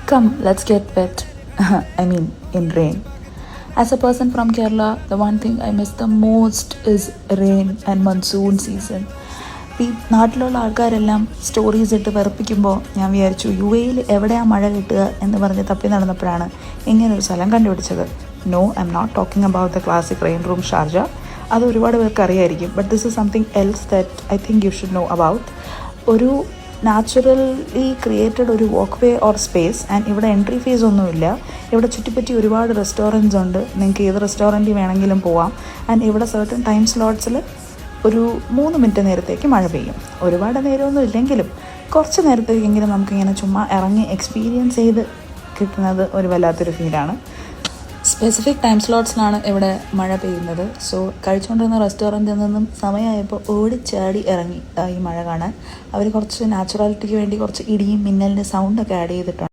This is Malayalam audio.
Come, let's get wet. I mean, in rain. As a person from Kerala, the one thing I miss the most is rain and monsoon season. ഈ നാട്ടിലുള്ള ആൾക്കാരെല്ലാം സ്റ്റോറീസ് ഇട്ട് വെറുപ്പിക്കുമ്പോൾ ഞാൻ വിചാരിച്ചു UAE എവിടെയാണ് മഴ കിട്ടുക എന്ന് പറഞ്ഞ് തപ്പി നടന്നപ്പോഴാണ് ഇങ്ങനൊരു സ്ഥലം കണ്ടുപിടിച്ചത്. No, I'm not talking about the classic rain room Sharjah. അത് ഒരുപാട് പേർക്ക് അറിയായിരിക്കും. But this is something else that I think you should know about. ഒരു നാച്ചുറലി ക്രിയേറ്റഡ് ഒരു walkway or space. And ഇവിടെ എൻട്രി ഫീസ് ഒന്നുമില്ല. ഇവിടെ ചുറ്റിപ്പറ്റി ഒരുപാട് റെസ്റ്റോറൻറ്റ്സ് ഉണ്ട്. നിങ്ങൾക്ക് ഏത് റെസ്റ്റോറൻറ്റിൽ വേണമെങ്കിലും പോവാം. ആൻഡ് ഇവിടെ സർട്ടൺ ടൈം സ്ലോട്ട്സിൽ ഒരു 3 മിനിറ്റ് നേരത്തേക്ക് മഴ പെയ്യും. ഒരുപാട് നേരമൊന്നും ഇല്ലെങ്കിലും കുറച്ച് നേരത്തേക്കെങ്കിലും നമുക്കിങ്ങനെ ചുമ്മാ ഇറങ്ങി എക്സ്പീരിയൻസ് ചെയ്ത് കിട്ടുന്നത് ഒരു വല്ലാത്തൊരു ഫീലാണ്. സ്പെസിഫിക് ടൈം സ്ലോട്ട്സിലാണ് ഇവിടെ മഴ പെയ്യുന്നത്. സോ കഴിച്ചുകൊണ്ടിരുന്ന റെസ്റ്റോറൻറ്റിൽ നിന്നും സമയമായപ്പോൾ ഓടിച്ചാടി ഇറങ്ങി ഈ മഴ കാണാൻ. അവർ കുറച്ച് നാച്ചുറാലിറ്റിക്ക് വേണ്ടി കുറച്ച് ഇടിയും മിന്നലിൻ്റെ സൗണ്ടൊക്കെ ആഡ് ചെയ്തിട്ടുണ്ട്.